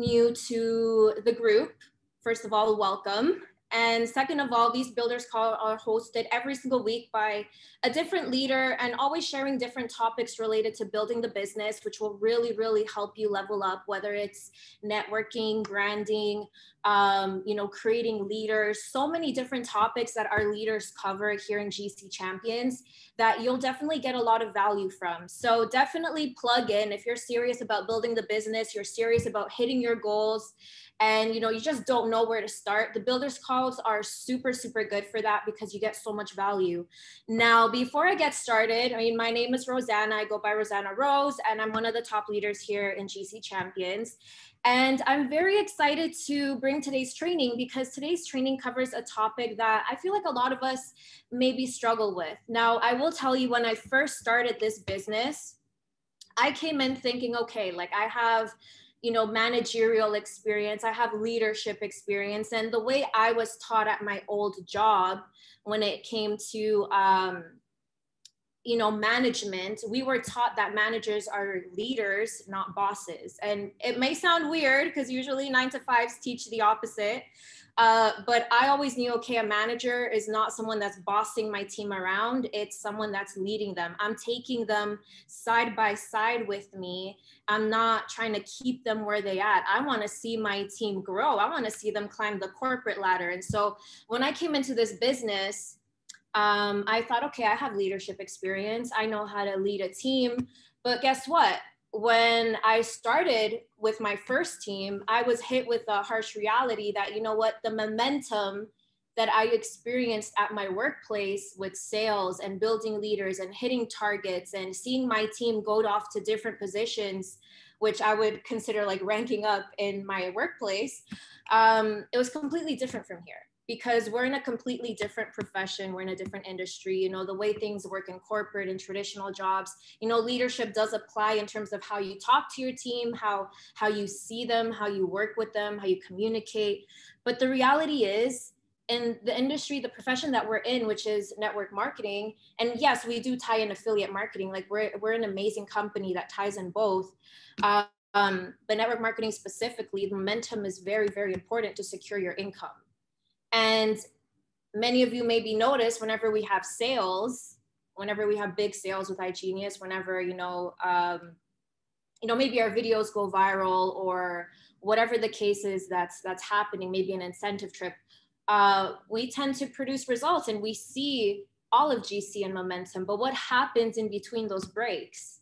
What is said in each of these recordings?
new to the group, first of all, welcome. And second of all, these builders call are hosted every single week by a different leader and always sharing different topics related to building the business, which will really, really help you level up, whether it's networking, branding, creating leaders, so many different topics that our leaders cover here in GC Champions that you'll definitely get a lot of value from. So definitely plug in if you're serious about building the business, you're serious about hitting your goals, and you just don't know where to start. The builders calls are super, super good for that because you get so much value. Now, before I get started, my name is Rosanna. I go by Rosanna Rose, and I'm one of the top leaders here in GC Champions. And I'm very excited to bring today's training because today's training covers a topic that I feel like a lot of us maybe struggle with. Now, I will tell you, when I first started this business, I came in thinking, okay, like I have managerial experience, I have leadership experience. And the way I was taught at my old job when it came to, management, we were taught that managers are leaders, not bosses. And it may sound weird because usually 9-to-5s teach the opposite. But I always knew, okay, a manager is not someone that's bossing my team around. It's someone that's leading them. I'm taking them side by side with me. I'm not trying to keep them where they at. I want to see my team grow. I want to see them climb the corporate ladder. And so when I came into this business, I thought, okay, I have leadership experience. I know how to lead a team. But guess what? When I started with my first team, I was hit with a harsh reality that, the momentum that I experienced at my workplace with sales and building leaders and hitting targets and seeing my team go off to different positions, which I would consider like ranking up in my workplace, it was completely different from here. Because we're in a completely different profession, we're in a different industry, the way things work in corporate and traditional jobs, leadership does apply in terms of how you talk to your team, how you see them, how you work with them, how you communicate. But the reality is, in the industry, the profession that we're in, which is network marketing, and yes, we do tie in affiliate marketing, like we're an amazing company that ties in both. But network marketing specifically, momentum is very, very important to secure your income. And many of you maybe notice whenever we have sales, whenever we have big sales with iGenius, whenever, maybe our videos go viral or whatever the case is that's happening, maybe an incentive trip, we tend to produce results and we see all of GC and momentum. But what happens in between those breaks?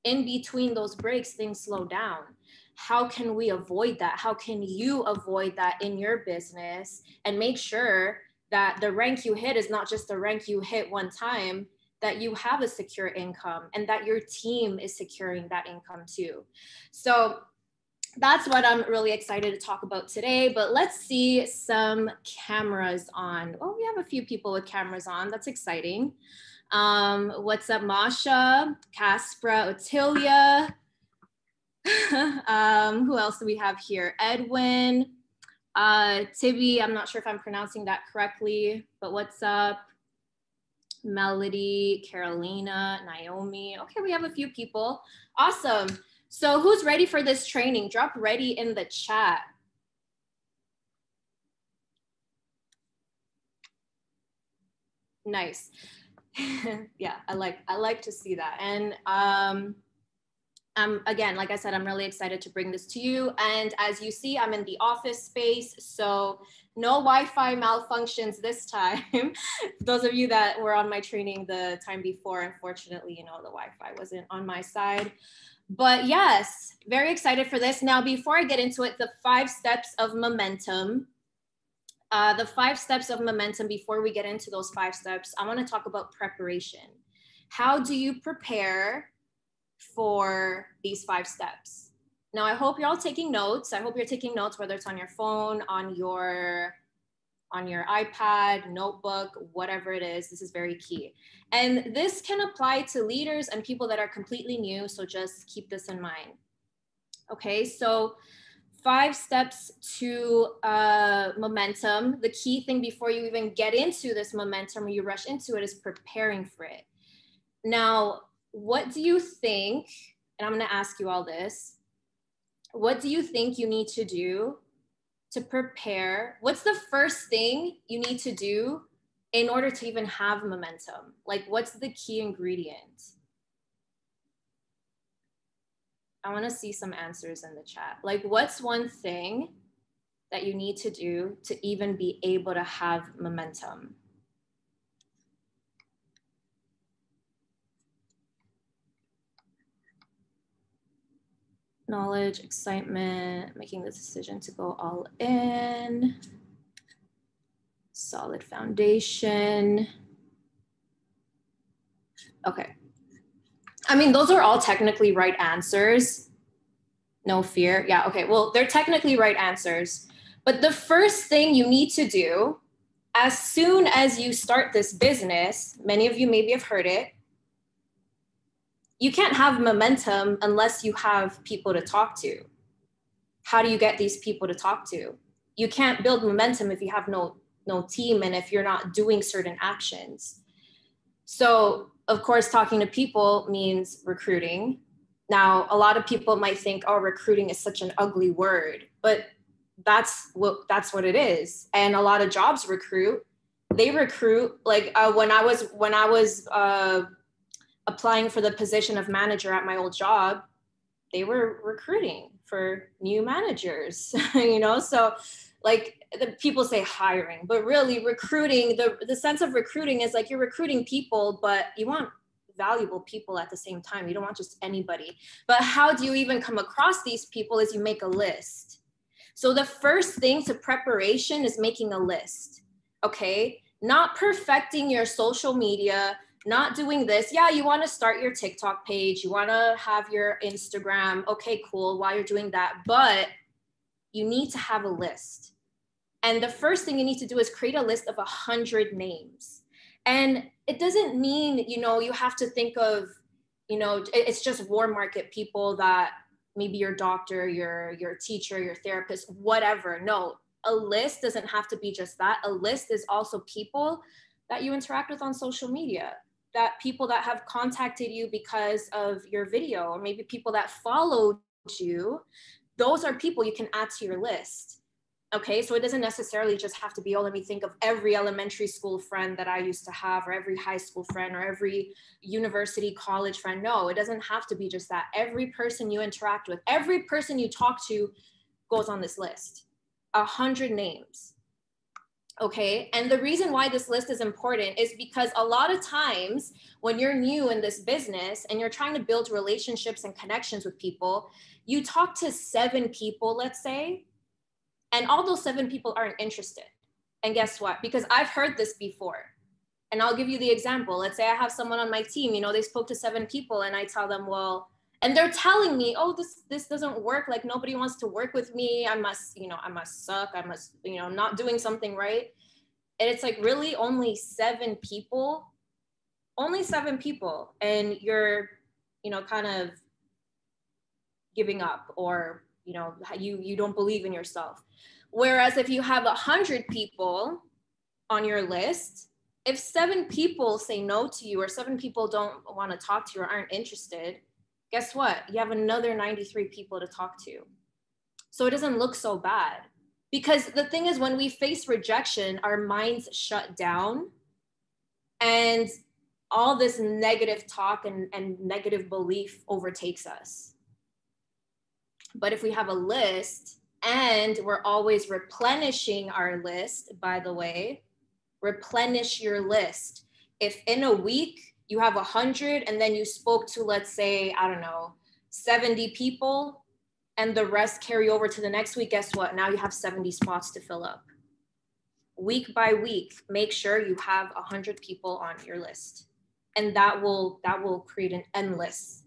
In between those breaks, things slow down. How can we avoid that? How can you avoid that in your business and make sure that the rank you hit is not just the rank you hit one time, that you have a secure income and that your team is securing that income too? So that's what I'm really excited to talk about today. But let's see some cameras on. Oh, we have a few people with cameras on. That's exciting. What's up, Masha, Caspra, Otilia? Who else do we have here? Edwin, Tibby, I'm not sure if I'm pronouncing that correctly, but what's up? Melody, Carolina, Naomi. Okay, we have a few people. Awesome. So who's ready for this training? Drop ready in the chat. Nice. Yeah, I like to see that. And again, like I said, I'm really excited to bring this to you. And as you see, I'm in the office space, so no Wi-Fi malfunctions this time. Those of you that were on my training the time before, unfortunately, the Wi-Fi wasn't on my side. But yes, very excited for this. Now, before I get into it, the 5 steps of momentum. The 5 steps of momentum, before we get into those 5 steps, I want to talk about preparation. How do you prepare for these 5 steps? Now, I hope you're all taking notes. I hope you're taking notes, whether it's on your phone, on your iPad, notebook, whatever it is. This is very key. And this can apply to leaders and people that are completely new. So just keep this in mind. Okay, so 5 steps to momentum. The key thing before you even get into this momentum or you rush into it is preparing for it. Now, what do you think, and I'm gonna ask you all this, What do you think you need to do to prepare? What's the first thing you need to do in order to even have momentum? Like, what's the key ingredient? I want to see some answers in the chat. Like, what's one thing that you need to do to even be able to have momentum? Knowledge, excitement, making the decision to go all in, solid foundation. Okay. I mean, those are all technically right answers. No fear. Yeah, okay. Well, they're technically right answers. But the first thing you need to do as soon as you start this business, many of you maybe have heard it, you can't have momentum unless you have people to talk to. How do you get these people to talk to? You can't build momentum if you have no team and if you're not doing certain actions. So, of course, talking to people means recruiting. Now, a lot of people might think, oh, recruiting is such an ugly word, but that's what it is. And a lot of jobs recruit. They recruit. Like when I was applying for the position of manager at my old job, they were recruiting for new managers, you know? So like the people say hiring, but really recruiting, the sense of recruiting is like you're recruiting people, but you want valuable people at the same time. You don't want just anybody. But how do you even come across these people is you make a list. So the first thing to preparation is making a list, okay? Not perfecting your social media, not doing this. Yeah, you want to start your TikTok page, you want to have your Instagram. Okay, cool, while you're doing that, but you need to have a list. And the first thing you need to do is create a list of 100 names. And it doesn't mean, you know, you have to think of, you know, it's just warm market people that maybe your doctor, your teacher, your therapist, whatever. No, a list doesn't have to be just that. A list is also people that you interact with on social media, that people that have contacted you because of your video, or maybe people that followed you. Those are people you can add to your list. Okay, so it doesn't necessarily just have to be, oh, let me think of every elementary school friend that I used to have, or every high school friend, or every university, college friend. No, it doesn't have to be just that. Every person you interact with, every person you talk to goes on this list. 100 names. Okay, and the reason why this list is important is because a lot of times when you're new in this business and you're trying to build relationships and connections with people, you talk to 7 people, let's say, and all those 7 people aren't interested. And guess what? Because I've heard this before. And I'll give you the example. Let's say I have someone on my team, you know, they spoke to 7 people and I tell them, well, and they're telling me, oh, this doesn't work. Like nobody wants to work with me. I must suck. I must, not doing something right. And it's like, really only 7 people, and you're, kind of giving up, or, you don't believe in yourself. Whereas if you have 100 people on your list, if 7 people say no to you, or 7 people don't want to talk to you or aren't interested, guess what? You have another 93 people to talk to. So it doesn't look so bad. Because the thing is, when we face rejection, our minds shut down and all this negative talk and negative belief overtakes us. But if we have a list, and we're always replenishing our list, by the way, replenish your list. If in a week you have 100 and then you spoke to, let's say, I don't know, 70 people, and the rest carry over to the next week, guess what? Now you have 70 spots to fill up. Week by week, make sure you have 100 people on your list. And that will create an endless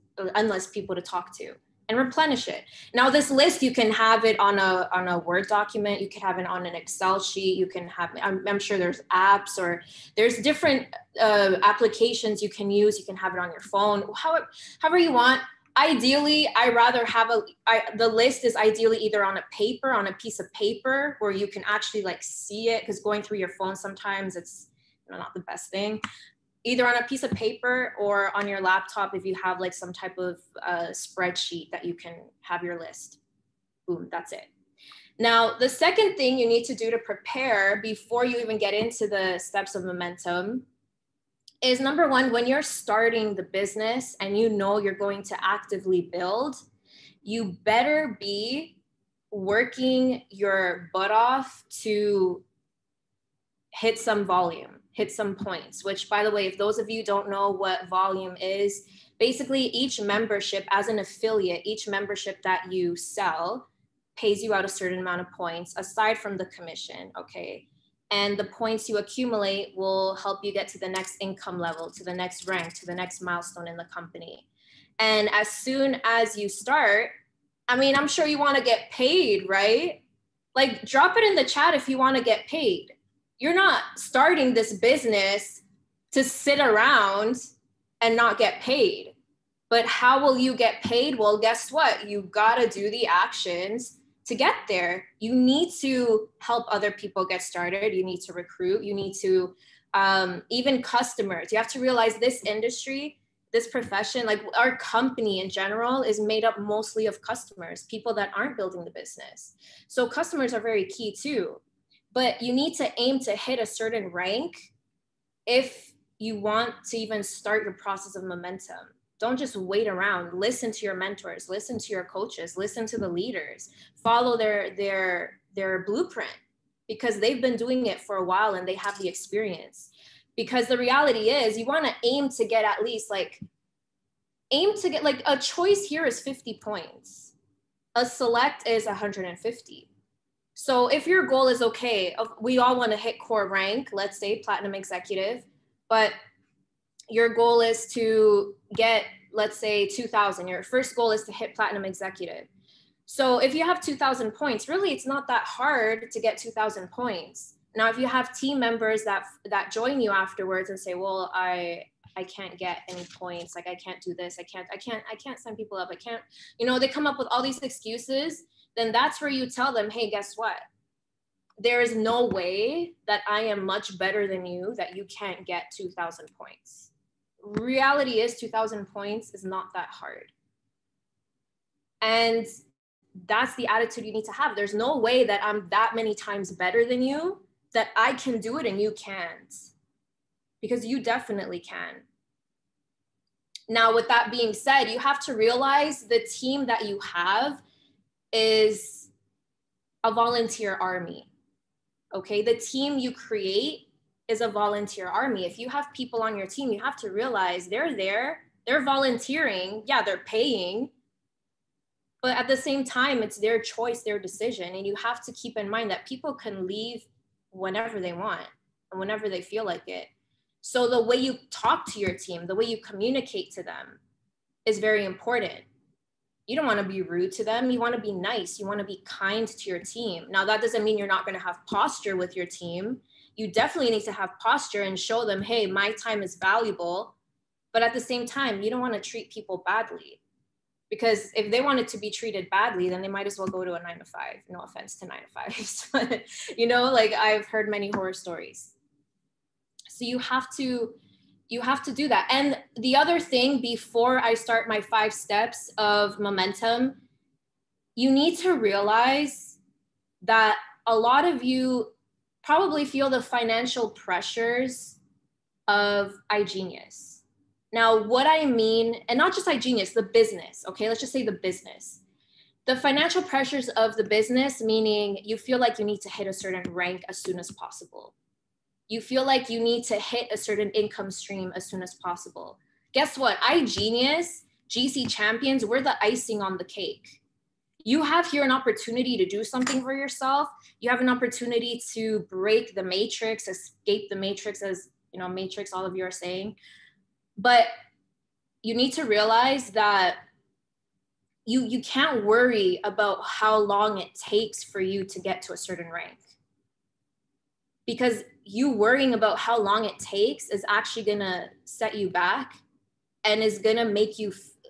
people to talk to. And replenish it. Now, this list, you can have it on a Word document. You can have it on an Excel sheet. You can have, I'm sure there's apps, or there's different applications you can use. You can have it on your phone, however you want. Ideally, I rather have the list is ideally either on a piece of paper where you can actually like see it, because going through your phone sometimes it's not the best thing. Either on a piece of paper or on your laptop if you have like some type of spreadsheet that you can have your list. Boom, that's it. Now, the second thing you need to do to prepare before you even get into the steps of momentum is, number one, when you're starting the business and you know you're going to actively build, you better be working your butt off to hit some volume, hit some points, which, by the way, if those of you don't know what volume is, basically each membership, as an affiliate, each membership that you sell pays you out a certain amount of points aside from the commission, okay? And the points you accumulate will help you get to the next income level, to the next rank, to the next milestone in the company. And as soon as you start, I mean, I'm sure you want to get paid, right? Like, drop it in the chat if you want to get paid. You're not starting this business to sit around and not get paid. But how will you get paid? Well, guess what? You got to do the actions to get there. You need to help other people get started. You need to recruit. You need to, even customers. You have to realize this industry, this profession, like our company in general, is made up mostly of customers, people that aren't building the business. So customers are very key too. But you need to aim to hit a certain rank if you want to even start your process of momentum. Don't just wait around. Listen to your mentors, listen to your coaches, listen to the leaders, follow their blueprint, because they've been doing it for a while and they have the experience. Because the reality is, you want to aim to get at least like a choice here is 50 points. A select is 150. So if your goal is, okay, we all want to hit core rank, let's say platinum executive, but your goal is to get, let's say 2,000. Your first goal is to hit platinum executive. So if you have 2,000 points, really, it's not that hard to get 2,000 points. Now, if you have team members that join you afterwards and say, well, I can't get any points, like I can't do this, I can't sign people up, I can't, they come up with all these excuses, then that's where you tell them, hey, guess what? There is no way that I am much better than you that you can't get 2,000 points. Reality is 2,000 points is not that hard. And that's the attitude you need to have. There's no way that I'm that many times better than you that I can do it and you can't, because you definitely can. Now, with that being said, you have to realize the team that you have is a volunteer army, okay? The team you create is a volunteer army. If you have people on your team, you have to realize they're there, they're volunteering, yeah, they're paying, but at the same time, it's their choice, their decision. And you have to keep in mind that people can leave whenever they want and whenever they feel like it. So the way you talk to your team, the way you communicate to them is very important. You don't want to be rude to them. You want to be nice. You want to be kind to your team. Now, that doesn't mean you're not going to have posture with your team. You definitely need to have posture and show them, hey, my time is valuable. But at the same time, you don't want to treat people badly, because if they wanted to be treated badly, then they might as well go to a 9-to-5. No offense to 9-to-5s, but like I've heard many horror stories. So you have to do that. And the other thing, before I start my 5 steps of momentum, you need to realize that a lot of you probably feel the financial pressures of iGenius. Now, what I mean, and not just iGenius, the business, okay? Let's just say the business. The financial pressures of the business, meaning you feel like you need to hit a certain rank as soon as possible. You feel like you need to hit a certain income stream as soon as possible. Guess what? iGenius, GC Champions, we're the icing on the cake. You have here an opportunity to do something for yourself. You have an opportunity to break the matrix, escape the matrix, as matrix, all of you are saying. But you need to realize that you can't worry about how long it takes for you to get to a certain rank. Because you worrying about how long it takes is actually gonna set you back and is gonna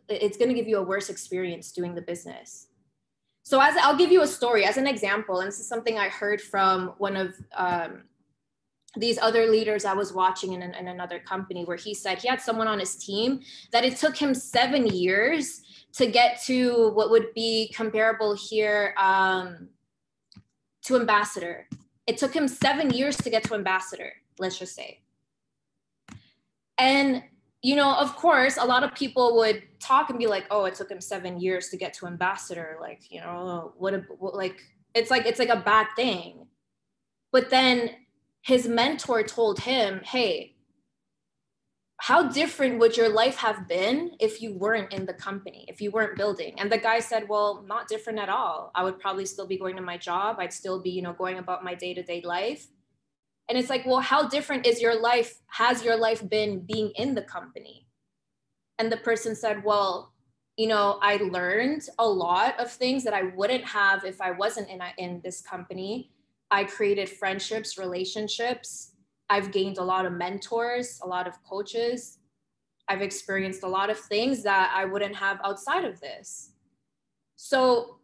it's gonna give you a worse experience doing the business. So I'll give you a story as an example, and this is something I heard from one of these other leaders I was watching in another company, where he said he had someone on his team that it took him 7 years to get to what would be comparable here to ambassador. It took him 7 years to get to ambassador, let's just say. And, you know, of course, a lot of people would talk and be like, oh, it took him 7 years to get to ambassador. Like, you know, it's like a bad thing. But then his mentor told him, hey, how different would your life have been if you weren't in the company, if you weren't building? And the guy said, well, not different at all. I would probably still be going to my job. I'd still be, you know, going about my day-to-day life. And it's like, well, how different is your life? Has your life been being in the company? And the person said, well, you know, I learned a lot of things that I wouldn't have if I wasn't in this company. I created friendships, relationships. I've gained a lot of mentors, a lot of coaches. I've experienced a lot of things that I wouldn't have outside of this. So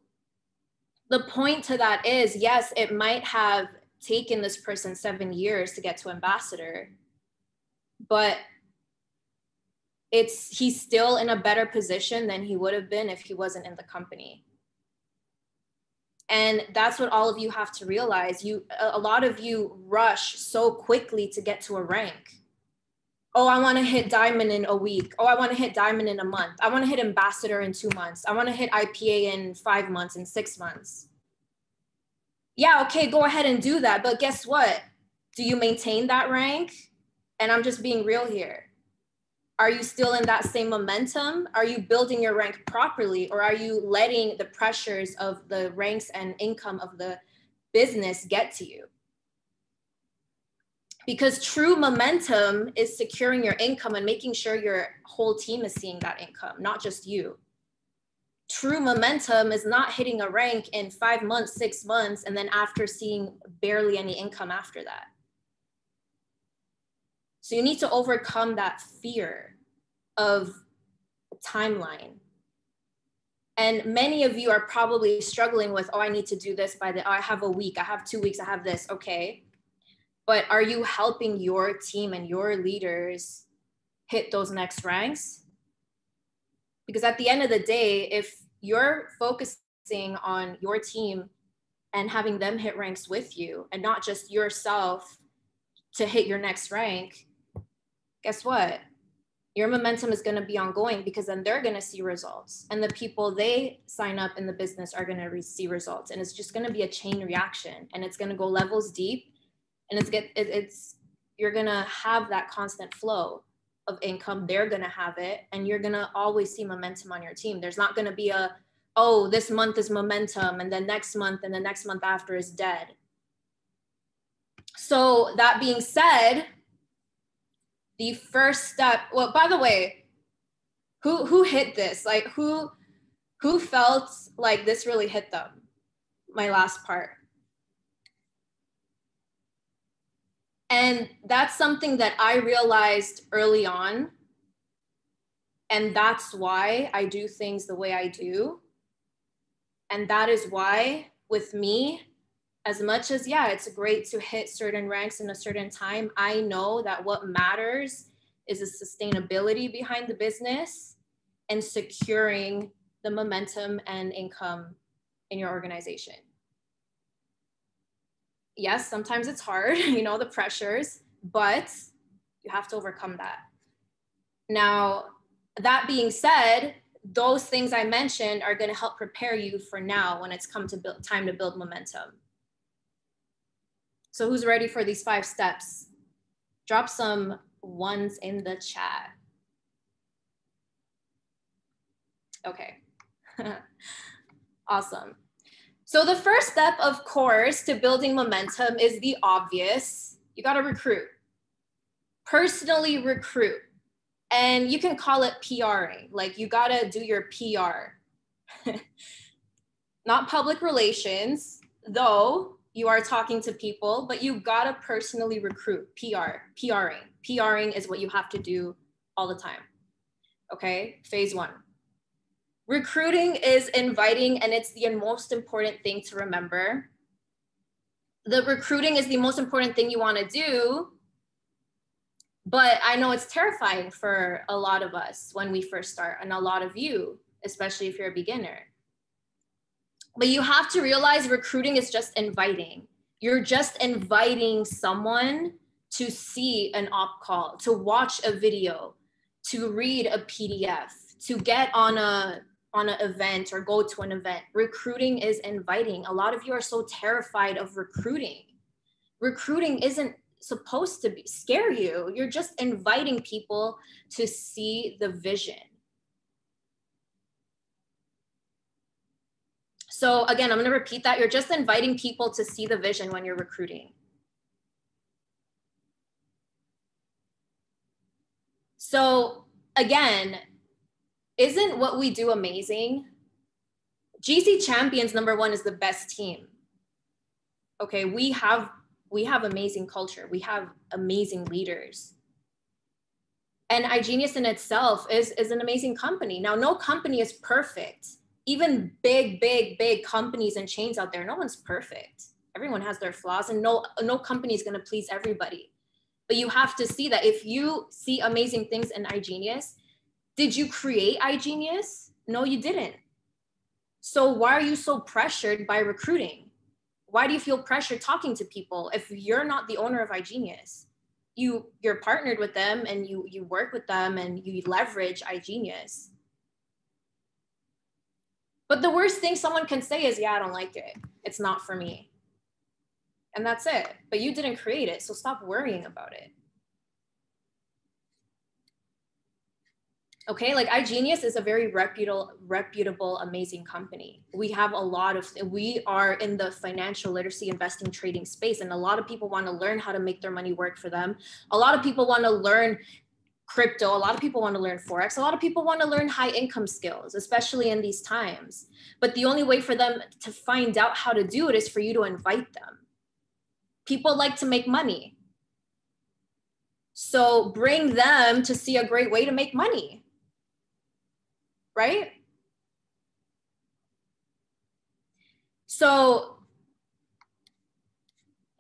the point to that is, yes, it might have taken this person 7 years to get to ambassador, but he's still in a better position than he would have been if he wasn't in the company. And that's what all of you have to realize. A lot of you rush so quickly to get to a rank. Oh, I want to hit diamond in a week. Oh, I want to hit diamond in a month. I want to hit ambassador in 2 months. I want to hit IPA in 5 months, in 6 months. Yeah, okay, go ahead and do that. But guess what? Do you maintain that rank? And I'm just being real here. Are you still in that same momentum? Are you building your rank properly? Or are you letting the pressures of the ranks and income of the business get to you? Because true momentum is securing your income and making sure your whole team is seeing that income, not just you. True momentum is not hitting a rank in 5 months, 6 months, and then after seeing barely any income after that. So you need to overcome that fear of timeline. And many of you are probably struggling with, oh, I need to do this I have a week, I have 2 weeks, I have this, okay. But are you helping your team and your leaders hit those next ranks? Because at the end of the day, if you're focusing on your team and having them hit ranks with you and not just yourself to hit your next rank, guess what? Your momentum is going to be ongoing, because then they're going to see results, and the people they sign up in the business are going to see results, and it's just going to be a chain reaction, and it's going to go levels deep, and you're going to have that constant flow of income. They're going to have it, and you're going to always see momentum on your team. There's not going to be oh, this month is momentum, and then next month and the next month after is dead. So that being said, the first step, well, by the way, who hit this? Like who felt like this really hit them? My last part. And that's something that I realized early on. And that's why I do things the way I do. And that is why with me, as much as, yeah, it's great to hit certain ranks in a certain time, I know that what matters is the sustainability behind the business and securing the momentum and income in your organization. Yes, sometimes it's hard, you know, the pressures, but you have to overcome that. Now, that being said, those things I mentioned are going to help prepare you for now when it's time to build momentum. So who's ready for these 5 steps? Drop some ones in the chat. Okay. Awesome. So the first step, of course, to building momentum is the obvious. You got to recruit. Personally recruit. And you can call it PRing. Like, you got to do your PR. Not public relations, though you are talking to people, but you got to personally recruit. PRing. PRing is what you have to do all the time. Okay, phase 1. Recruiting is inviting, and it's the most important thing to remember. The recruiting is the most important thing you want to do, but I know it's terrifying for a lot of us when we first start, and a lot of you. especially if you're a beginner. But you have to realize recruiting is just inviting. You're just inviting someone to see an op call, to watch a video, to read a PDF, to get on an event or go to an event. Recruiting is inviting. A lot of you are so terrified of recruiting. Recruiting isn't supposed to scare you. You're just inviting people to see the vision. So again, I'm going to repeat that. You're just inviting people to see the vision when you're recruiting. So again, isn't what we do amazing? GC Champions, #1, is the best team. Okay, we have amazing culture. We have amazing leaders. And iGenius in itself is an amazing company. Now, no company is perfect. Even big companies and chains out there, no one's perfect. Everyone has their flaws, and no company is going to please everybody. But you have to see that if you see amazing things in iGenius, did you create iGenius? No, you didn't. So why are you so pressured by recruiting? Why do you feel pressure talking to people if you're not the owner of iGenius? You're partnered with them, and you work with them, and you leverage iGenius. But the worst thing someone can say is, yeah, I don't like it. It's not for me. And that's it. But you didn't create it, so stop worrying about it. Okay, like iGenius is a very reputable, amazing company. We have we are in the financial literacy investing trading space, and a lot of people want to learn how to make their money work for them. A lot of people want to learn crypto. A lot of people want to learn Forex. A lot of people want to learn high income skills, especially in these times. But the only way for them to find out how to do it is for you to invite them. People like to make money. So bring them to see a great way to make money. Right? So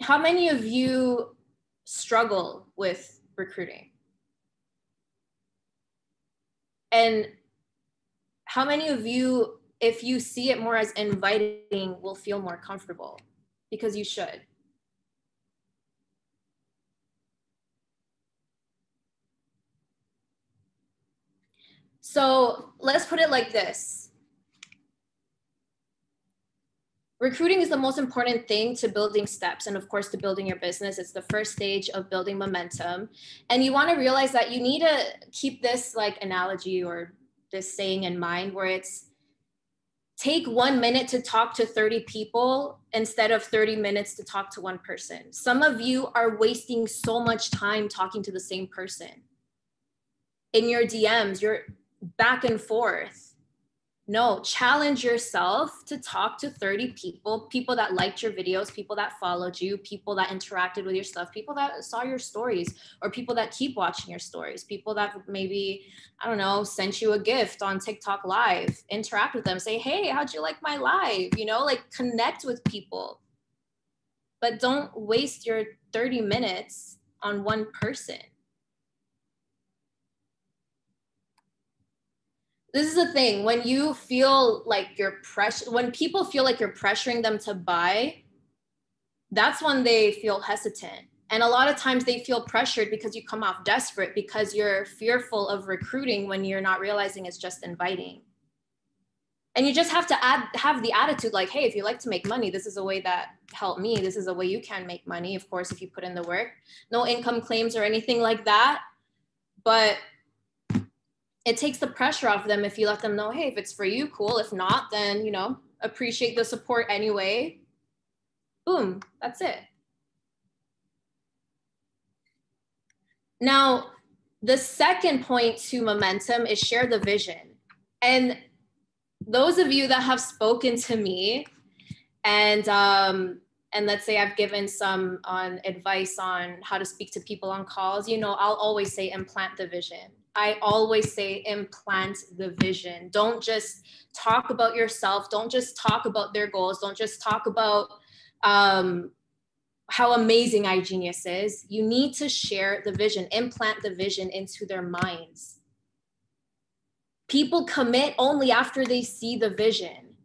how many of you struggle with recruiting? And how many of you, if you see it more as inviting, will feel more comfortable? Because you should. So let's put it like this. Recruiting is the most important thing to building steps, and of course to building your business. It's the first stage of building momentum. And you want to realize that you need to keep this like analogy or this saying in mind, where it's take 1 minute to talk to 30 people instead of 30 minutes to talk to one person. Some of you are wasting so much time talking to the same person. In your DMs, you're back and forth. No, challenge yourself to talk to 30 people, people that liked your videos, people that followed you, people that interacted with your stuff, people that saw your stories, or people that keep watching your stories, people that maybe, I don't know, sent you a gift on TikTok Live. Interact with them, say, hey, how'd you like my live? You know, like connect with people. But don't waste your 30 minutes on one person. This is the thing, when you feel like when people feel like you're pressuring them to buy, that's when they feel hesitant. And a lot of times they feel pressured because you come off desperate, because you're fearful of recruiting when you're not realizing it's just inviting. And you just have to have the attitude like, hey, if you like to make money, this is a way that helped me. This is a way you can make money, of course, if you put in the work. No income claims or anything like that. But it takes the pressure off them if you let them know, hey, if it's for you, cool. If not, then, you know, appreciate the support anyway. Boom, that's it. Now, the second point to momentum is share the vision. And those of you that have spoken to me and let's say I've given some advice on how to speak to people on calls, you know, I'll always say implant the vision. I always say implant the vision. Don't just talk about yourself. Don't just talk about their goals. Don't just talk about how amazing iGenius is. You need to share the vision, implant the vision into their minds. People commit only after they see the vision.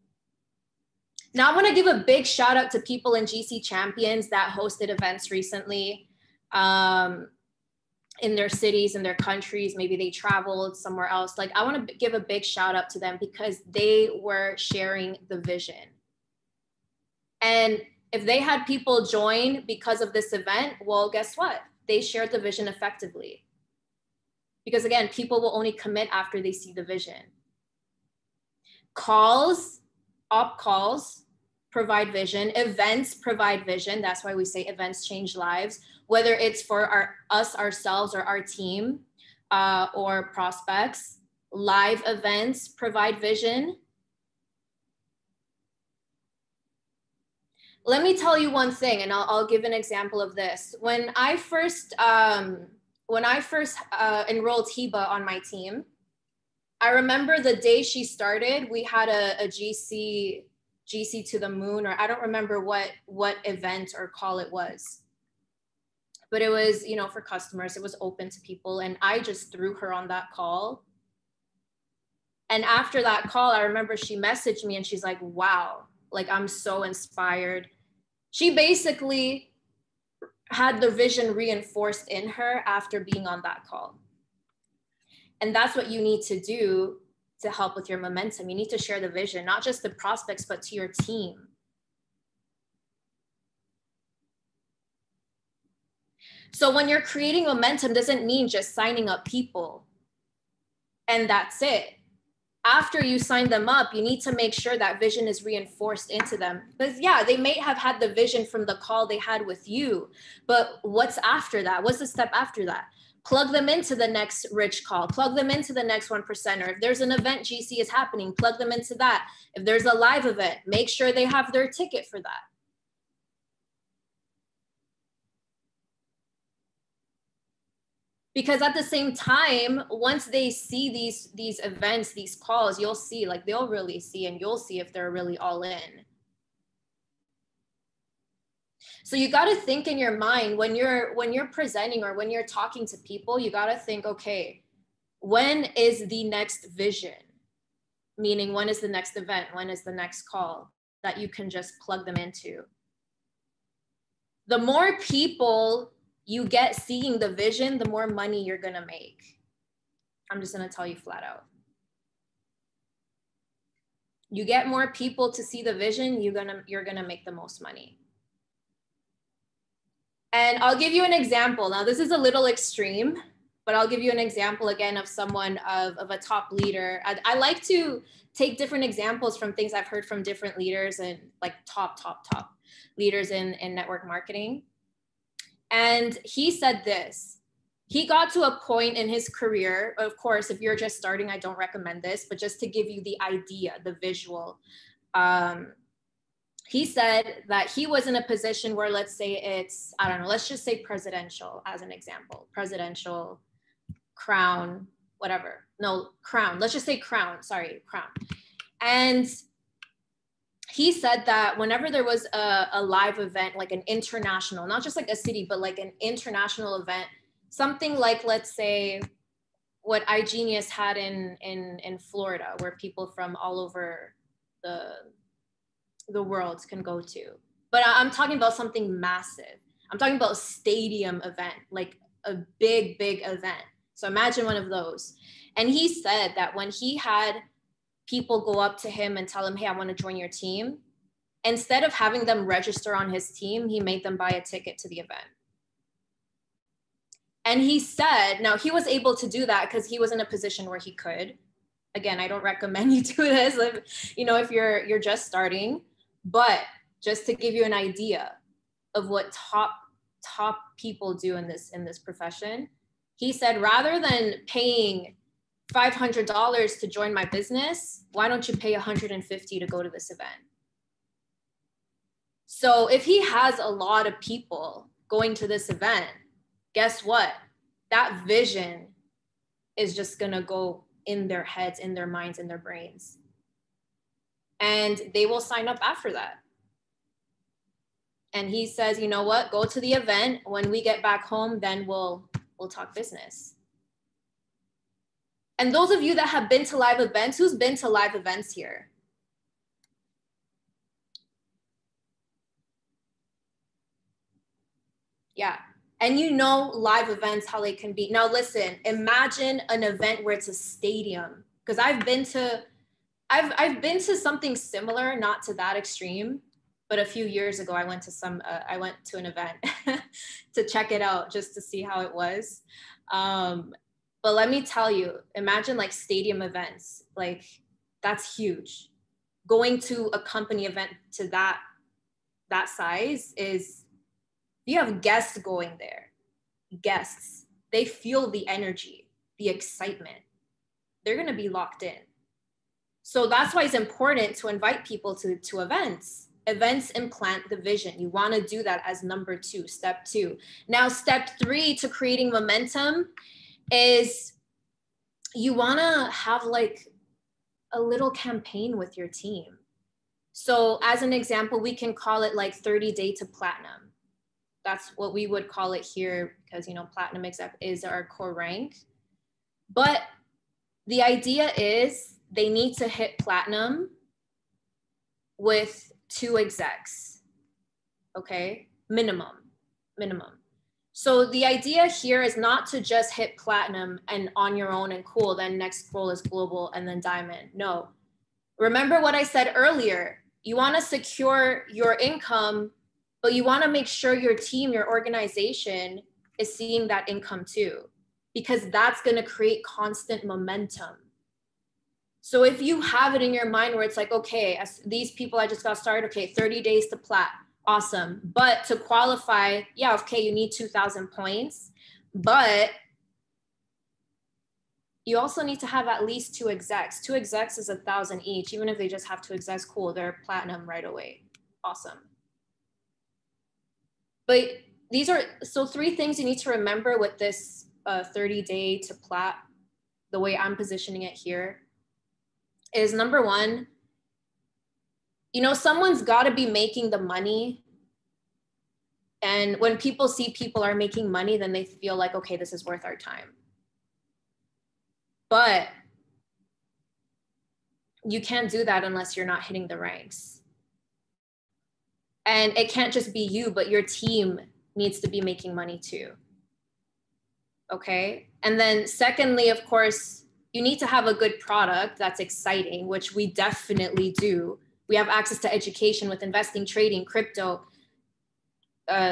Now I want to give a big shout out to people in GC Champions that hosted events recently in their cities, in their countries. Maybe they traveled somewhere else. Like, I want to give a big shout out to them because they were sharing the vision. And if they had people join because of this event, well, guess what? They shared the vision effectively. Because again, people will only commit after they see the vision. Calls, op calls provide vision, events provide vision. That's why we say events change lives, whether it's for us, ourselves, or our team, or prospects. Live events provide vision. Let me tell you one thing, and I'll give an example of this. When I first enrolled Hiba on my team, I remember the day she started, we had a GC to the moon, or I don't remember what event or call it was. But it was, you know, for customers, it was open to people. And I just threw her on that call. And after that call, I remember she messaged me and she's like, wow, like, I'm so inspired. She basically had the vision reinforced in her after being on that call. And that's what you need to do to help with your momentum. You need to share the vision, not just the prospects, but to your team. So when you're creating momentum, doesn't mean just signing up people and that's it. After you sign them up, you need to make sure that vision is reinforced into them. Because yeah, they may have had the vision from the call they had with you, but what's after that? What's the step after that? Plug them into the next rich call, plug them into the next 1%er. If there's an event GC is happening, plug them into that. If there's a live event, make sure they have their ticket for that. Because at the same time, once they see these events, these calls, you'll see, like, they'll really see, and you'll see if they're really all in. So you got to think in your mind when you're presenting or when you're talking to people, you got to think, okay, when is the next vision? Meaning, when is the next event? When is the next call that you can just plug them into? The more people you get seeing the vision, the more money you're going to make. I'm just going to tell you flat out. You get more people to see the vision, you're going to make the most money. And I'll give you an example. Now, this is a little extreme, but I'll give you an example again of someone of a top leader. I like to take different examples from things I've heard from different leaders and like top leaders in network marketing. And he said this. He got to a point in his career, of course, if you're just starting, I don't recommend this, but just to give you the idea, the visual. He said that he was in a position where, let's say it's, I don't know, let's just say presidential as an example, presidential, crown, whatever. No, crown, let's just say crown, sorry, crown. And he said that whenever there was a live event, like an international, not just like a city, but like an international event, something like, let's say, what iGenius had in Florida, where people from all over the world can go to. But I'm talking about something massive. I'm talking about a stadium event, like a big event. So imagine one of those. And he said that when he had people go up to him and tell him, hey, I want to join your team, instead of having them register on his team, he made them buy a ticket to the event. And he said, now he was able to do that because he was in a position where he could. Again, I don't recommend you do this, if you're just starting, but just to give you an idea of what top people do in this profession. He said, rather than paying $500 to join my business, why don't you pay $150 to go to this event? So if he has a lot of people going to this event, guess what? That vision is just gonna go in their heads, in their minds, in their brains. And they will sign up after that. And he says, you know what? Go to the event. When we get back home, then we'll talk business. And those of you that have been to live events, who's been to live events here? Yeah. And you know live events, how they can be. Now listen, imagine an event where it's a stadium. Because I've been to something similar, not to that extreme, but a few years ago I went to an event to check it out just to see how it was. But let me tell you, imagine like stadium events, like that's huge. Going to a company event to that size is, you have guests going there. Guests, they feel the energy, the excitement. They're going to be locked in. So that's why it's important to invite people to events. Events implant the vision. You want to do that as number 2, step 2. Now, step 3 to creating momentum is you want to have like a little campaign with your team. So as an example, we can call it like 30 Day to Platinum. That's what we would call it here because, you know, Platinum exec is our core rank. But the idea is they need to hit Platinum with 2 execs, okay? Minimum. So the idea here is not to just hit Platinum and on your own and cool, then next goal is global and then diamond. No. Remember what I said earlier. You want to secure your income, but you want to make sure your team, your organization is seeing that income too, because that's going to create constant momentum. So if you have it in your mind where it's like, okay, as these people I just got started, okay, 30 days to plat, awesome. But to qualify, yeah, okay, you need 2,000 points, but you also need to have at least 2 execs. 2 execs is 1,000 each. Even if they just have 2 execs, cool, they're platinum right away. Awesome. But these are, so 3 things you need to remember with this 30 day to plat, the way I'm positioning it here, is number 1, you know, someone's got to be making the money. And when people see people are making money, then they feel like, okay, this is worth our time. But you can't do that unless you're not hitting the ranks. And it can't just be you, but your team needs to be making money too. Okay. And then secondly, of course, you need to have a good product that's exciting, which we definitely do. We have access to education with investing, trading, crypto,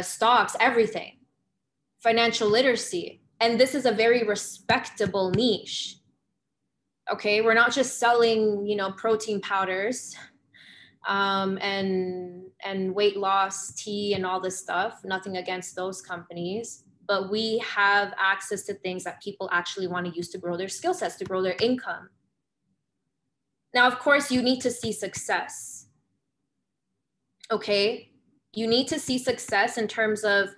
stocks, everything, financial literacy. And this is a very respectable niche. Okay. We're not just selling, you know, protein powders and weight loss tea and all this stuff. Nothing against those companies, but we have access to things that people actually want to use to grow their skill sets, to grow their income. Now, of course, you need to see success. Okay. You need to see success in terms of,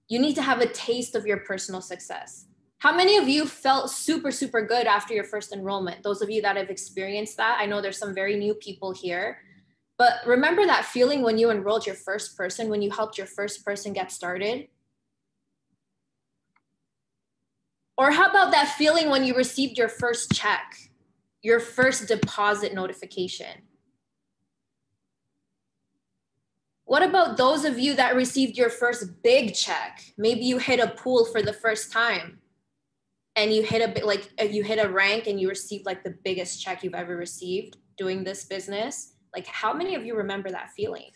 you need to have a taste of your personal success. How many of you felt super, super good after your first enrollment? Those of you that have experienced that, I know there's some very new people here, but remember that feeling when you enrolled your first person, when you helped your first person get started? Or how about that feeling when you received your first check, your first deposit notification? What about those of you that received your first big check? Maybe you hit a pool for the first time and you hit a bit, like you hit a rank and you received like the biggest check you've ever received doing this business. Like, how many of you remember that feeling?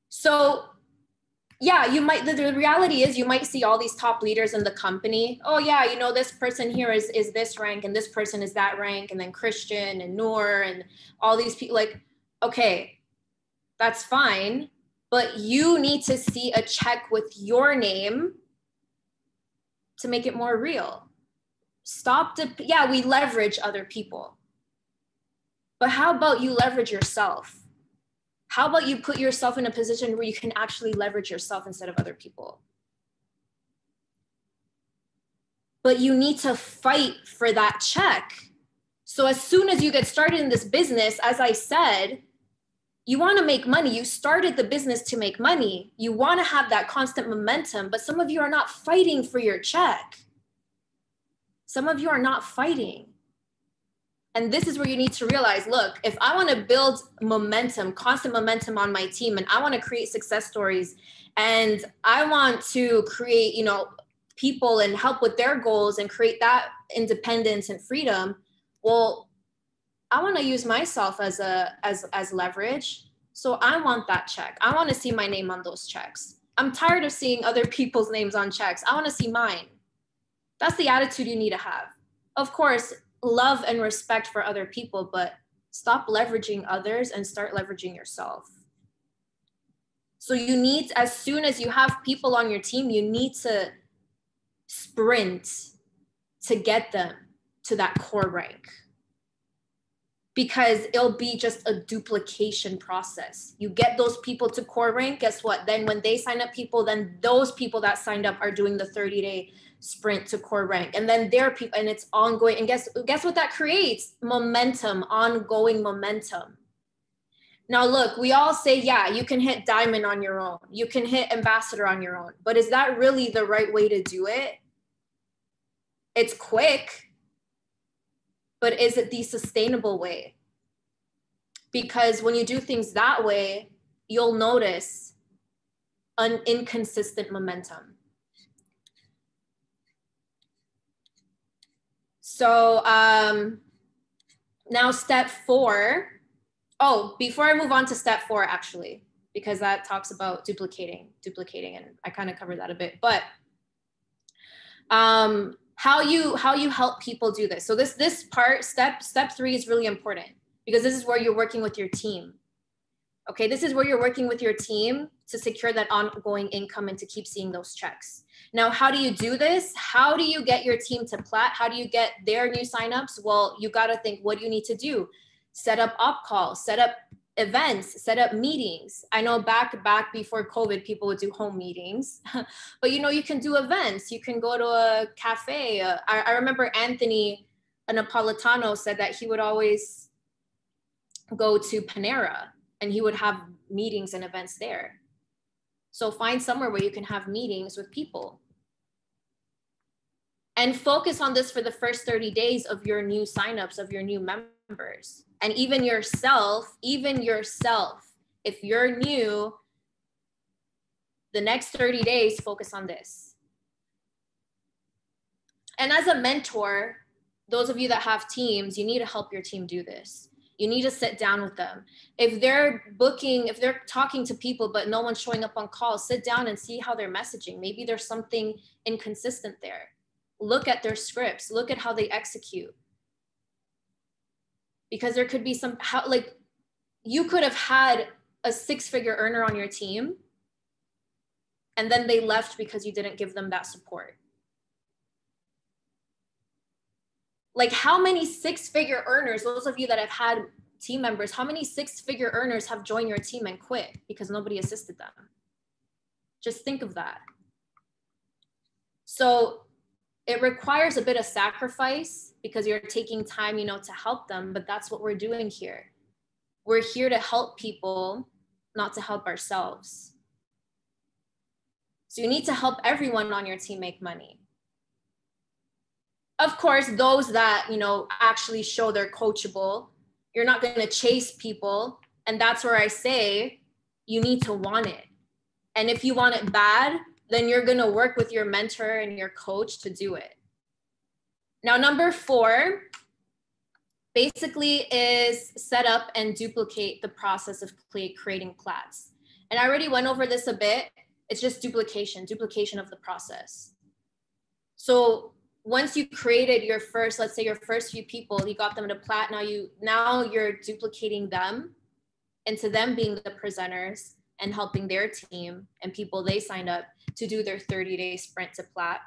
So yeah, you might, the reality is you might see all these top leaders in the company. Oh yeah, you know, this person here is this rank and this person is that rank, and then Christian and Noor and all these people. Like, okay, that's fine, but you need to see a check with your name to make it more real. Yeah, we leverage other people, but how about you leverage yourself? How about you put yourself in a position where you can actually leverage yourself instead of other people? But you need to fight for that check. So as soon as you get started in this business, as I said, You want to make money. You started the business to make money. You want to have that constant momentum, but some of you are not fighting for your check. Some of you are not fighting. And this is where you need to realize, look, if I want to build momentum, constant momentum on my team, and I want to create success stories, and I want to create, you know, people and help with their goals and create that independence and freedom, well, I want to use myself as leverage. So I want that check. I want to see my name on those checks. I'm tired of seeing other people's names on checks. I want to see mine. That's the attitude you need to have. Of course, love and respect for other people, but stop leveraging others and start leveraging yourself. So you need, as soon as you have people on your team, you need to sprint to get them to that core rank, because it'll be just a duplication process. You get those people to core rank, guess what? Then when they sign up people, then those people that signed up are doing the 30-day sprint to core rank, and then their people, and it's ongoing. And guess what that creates? Momentum, ongoing momentum. Now look, we all say, yeah, you can hit diamond on your own. You can hit ambassador on your own, but is that really the right way to do it? It's quick, but is it the sustainable way? Because when you do things that way, you'll notice an inconsistent momentum. So now step 4. Oh, before I move on to step 4, actually, because that talks about duplicating, and I kind of covered that a bit, but how you help people do this. So this part, step 3 is really important, because this is where you're working with your team. Okay, this is where you're working with your team to secure that ongoing income and to keep seeing those checks. Now, how do you do this? How do you get your team to plat? How do you get their new signups? Well, you got to think, what do you need to do? Set up op calls, set up events, set up meetings. I know back before COVID, people would do home meetings, but you know, you can do events. You can go to a cafe. I remember Anthony Napolitano said that he would always go to Panera and he would have meetings and events there. So find somewhere where you can have meetings with people. And focus on this for the first 30 days of your new signups, of your new members. And even yourself, if you're new, the next 30 days, focus on this. And as a mentor, those of you that have teams, you need to help your team do this. You need to sit down with them. If they're talking to people, but no one's showing up on calls, sit down and see how they're messaging. Maybe there's something inconsistent there. Look at their scripts, look at how they execute. Because there could be like you could have had a 6-figure earner on your team and then they left because you didn't give them that support. Like how many 6-figure earners, those of you that have had team members, how many 6-figure earners have joined your team and quit because nobody assisted them? Just think of that. So it requires a bit of sacrifice because you're taking time, you know, to help them, but that's what we're doing here. We're here to help people, not to help ourselves. So you need to help everyone on your team make money. Of course, those that, you know, actually show they're coachable, you're not going to chase people. And that's where I say you need to want it. And if you want it bad, then you're going to work with your mentor and your coach to do it. Now, number 4 basically is set up and duplicate the process of creating plats. And I already went over this a bit. It's just duplication of the process. So once you created your first, let's say your first few people, you got them to plat, now you're duplicating them into them being the presenters and helping their team and people they signed up to do their 30-day sprint to plat.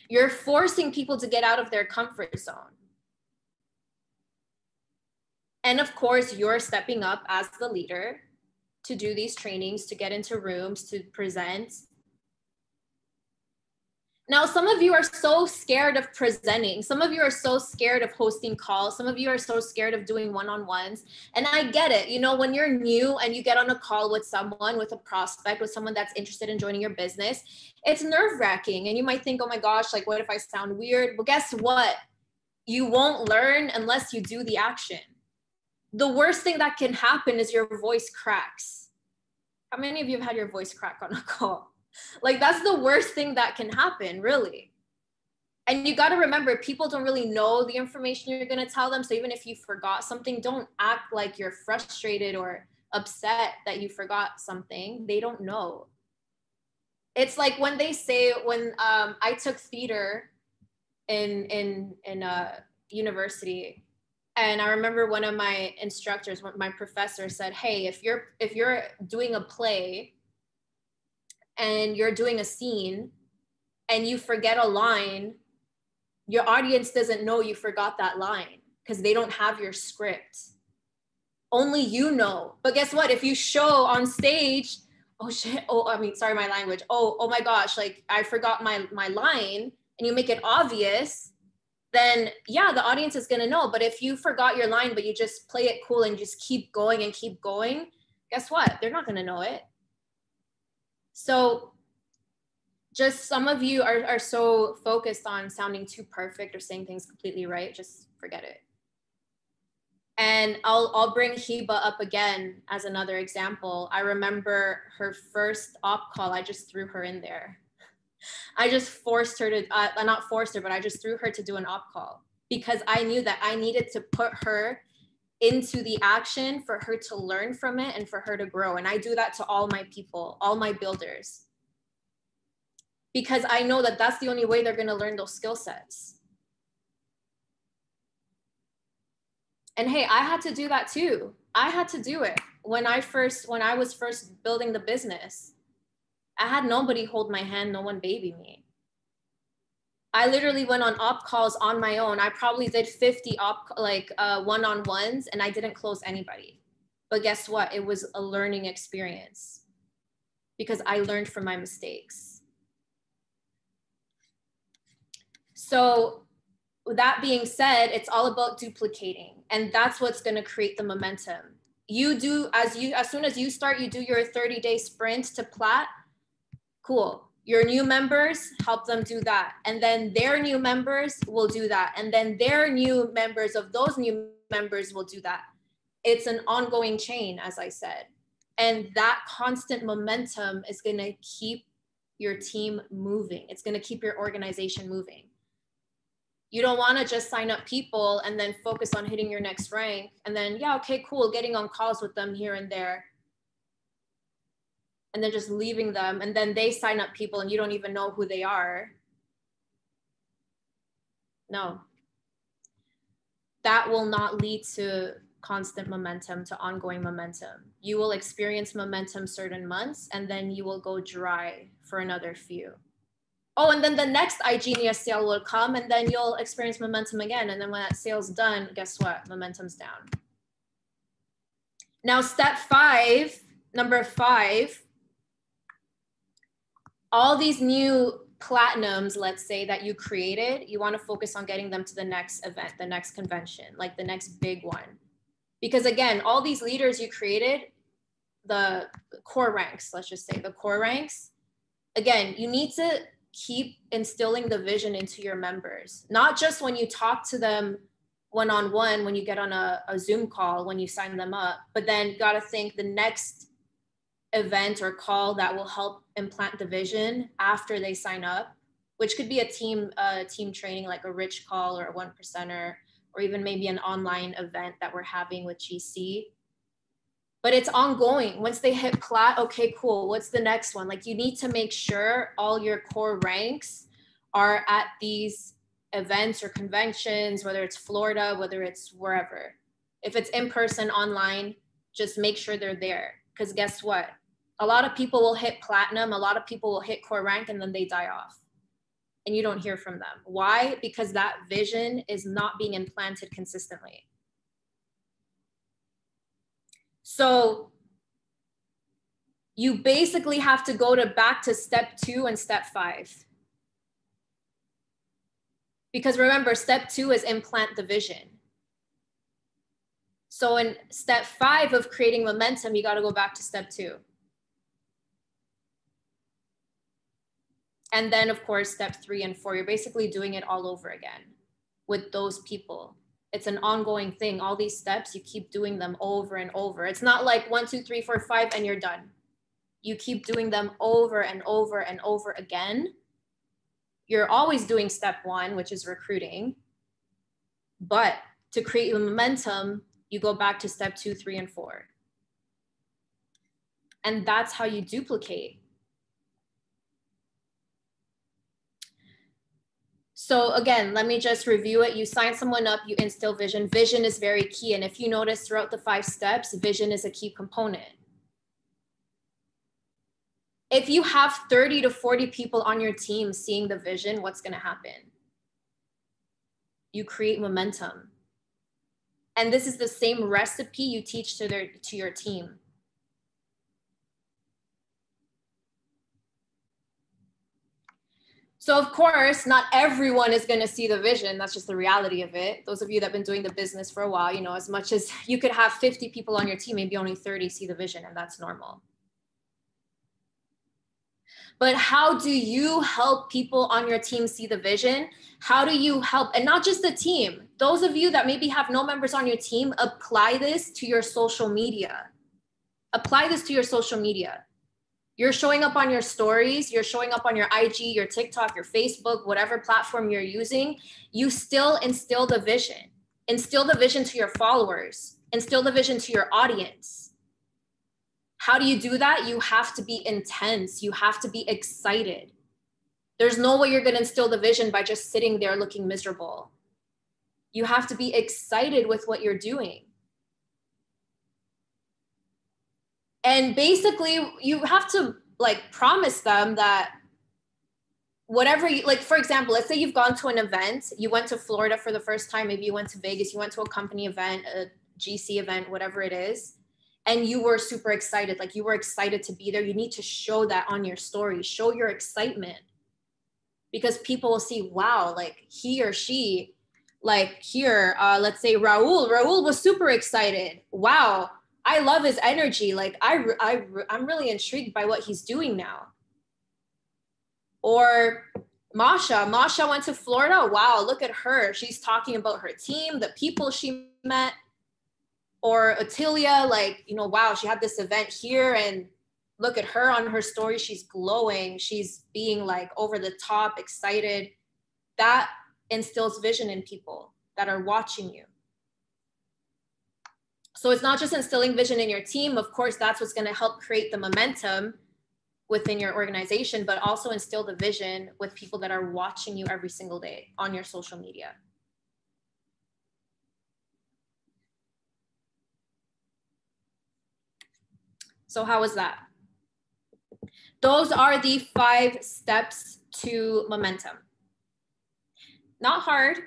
You're forcing people to get out of their comfort zone. And of course, you're stepping up as the leader to do these trainings, to get into rooms, to present. Now, some of you are so scared of presenting. Some of you are so scared of hosting calls. Some of you are so scared of doing one-on-ones. And I get it. You know, when you're new and you get on a call with someone, with a prospect, with someone that's interested in joining your business, it's nerve-wracking. And you might think, oh my gosh, like, what if I sound weird? But guess what? You won't learn unless you do the action. The worst thing that can happen is your voice cracks. How many of you have had your voice crack on a call? Like, that's the worst thing that can happen, really. And you got to remember, people don't really know the information you're going to tell them. So even if you forgot something, don't act like you're frustrated or upset that you forgot something. They don't know. It's like when they say, when I took theater in university, and I remember one of my instructors, my professor said, hey, if you're doing a play and you're doing a scene and you forget a line, your audience doesn't know you forgot that line because they don't have your script. Only you know. But guess what? If you show on stage, oh shit, oh, I mean, sorry, my language. Oh my gosh, like I forgot my line, and you make it obvious, then yeah, the audience is gonna know. But if you forgot your line, but you just play it cool and just keep going and keep going, guess what? They're not gonna know it. So just some of you are so focused on sounding too perfect or saying things completely right, just forget it. And I'll bring Hiba up again as another example. I remember her first op call, I just threw her in there. I just forced her to, not forced her, but I just threw her to do an op call because I knew that I needed to put her into the action for her to learn from it and for her to grow. And I do that to all my people, all my builders, because I know that that's the only way they're going to learn those skill sets. And hey, I had to do that too. I had to do it when I was first building the business. I had nobody hold my hand, no one baby me. I literally went on op calls on my own. I probably did 50 one-on-ones, and I didn't close anybody. But guess what? It was a learning experience because I learned from my mistakes. So with that being said, it's all about duplicating, and that's what's going to create the momentum. You do, as soon as you start, you do your 30-day sprint to plat. Cool. Your new members, help them do that. And then their new members will do that. And then their new members of those new members will do that. It's an ongoing chain, as I said. And that constant momentum is going to keep your team moving. It's going to keep your organization moving. You don't want to just sign up people and then focus on hitting your next rank. And then, yeah, okay, cool, getting on calls with them here and there. And then just leaving them, and then they sign up people and you don't even know who they are. No. That will not lead to constant momentum, to ongoing momentum. You will experience momentum certain months, and then you will go dry for another few. Oh, and then the next iGenius sale will come, and then you'll experience momentum again. And then when that sale's done, guess what? Momentum's down. Now, step 5, number 5, all these new platinums, let's say, that you created, you want to focus on getting them to the next event, the next convention, like the next big one. Because again, all these leaders you created, the core ranks, let's just say the core ranks, again, you need to keep instilling the vision into your members, not just when you talk to them one-on-one, when you get on a Zoom call, when you sign them up, but then you got to think the next event or call that will help implant the vision after they sign up, which could be a team training, like a rich call or a 1%er, or even maybe an online event that we're having with GC. But it's ongoing. Once they hit plat, okay, cool, what's the next one? Like, you need to make sure all your core ranks are at these events or conventions, whether it's Florida, whether it's wherever. If it's in person, online, just make sure they're there. Because guess what? A lot of people will hit platinum, a lot of people will hit core rank, and then they die off. And you don't hear from them. Why? Because that vision is not being implanted consistently. So you basically have to go back to step 2 and step 5. Because remember, step 2 is implant the vision. So in step 5 of creating momentum, you got to go back to step 2. And then of course, step 3 and 4, you're basically doing it all over again with those people. It's an ongoing thing. All these steps, you keep doing them over and over. It's not like 1, 2, 3, 4, 5, and you're done. You keep doing them over and over and over again. You're always doing step 1, which is recruiting. But to create momentum, you go back to step 2, 3, and 4. And that's how you duplicate. So again, let me just review it. You sign someone up, you instill vision. Vision is very key. And if you notice throughout the 5 steps, vision is a key component. If you have 30 to 40 people on your team seeing the vision, what's going to happen? You create momentum. And this is the same recipe you teach to your team. So of course, not everyone is going to see the vision. That's just the reality of it. Those of you that have been doing the business for a while, you know, as much as you could have 50 people on your team, maybe only 30 see the vision, and that's normal. But how do you help people on your team see the vision? How do you help, and not just the team, those of you that maybe have no members on your team, apply this to your social media. Apply this to your social media. You're showing up on your stories, you're showing up on your IG, your TikTok, your Facebook, whatever platform you're using, you still instill the vision. Instill the vision to your followers, instill the vision to your audience. How do you do that? You have to be intense. You have to be excited. There's no way you're going to instill the vision by just sitting there looking miserable. You have to be excited with what you're doing. And basically, you have to like promise them that whatever you, like, for example, let's say you've gone to an event, you went to Florida for the first time, maybe you went to Vegas, you went to a company event, a GC event, whatever it is, and you were super excited, like you were excited to be there. You need to show that on your story, show your excitement, because people will see, wow, like he or she, like here, let's say Raul was super excited. Wow, I love his energy. Like I'm really intrigued by what he's doing now. Or Masha went to Florida. Wow, look at her. She's talking about her team, the people she met. Or Atilia, like, you know, wow, she had this event here and look at her on her story. She's glowing. She's being like over the top, excited. That instills vision in people that are watching you. So it's not just instilling vision in your team. Of course, that's what's going to help create the momentum within your organization, but also instill the vision with people that are watching you every single day on your social media. So how was that? Those are the 5 steps to momentum. Not hard,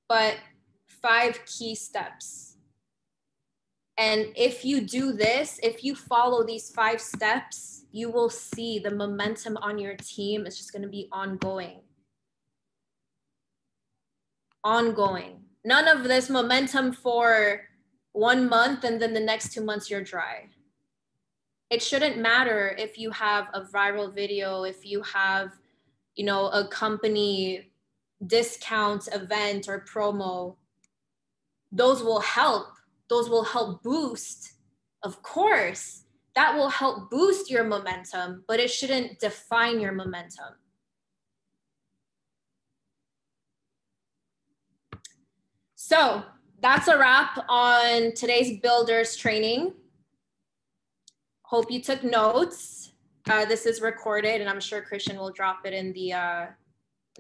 but 5 key steps. And if you do this, if you follow these 5 steps, you will see the momentum on your team is just going to be ongoing. Ongoing. None of this momentum for 1 month and then the next 2 months you're dry. It shouldn't matter if you have a viral video, if you have, you know, a company discount event or promo. Those will help. Those will help boost. Of course, that will help boost your momentum, but it shouldn't define your momentum. So that's a wrap on today's builders training. Hope you took notes. This is recorded, and I'm sure Christian will drop it in the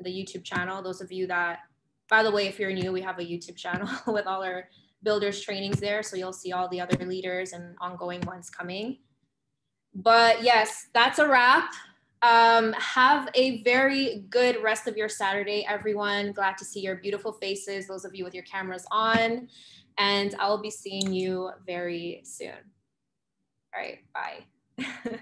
YouTube channel. Those of you that, by the way, if you're new, we have a YouTube channel with all our builders trainings there. So you'll see all the other leaders and ongoing ones coming. But yes, that's a wrap. Have a very good rest of your Saturday, everyone. Glad to see your beautiful faces, those of you with your cameras on, and I'll be seeing you very soon. All right, bye.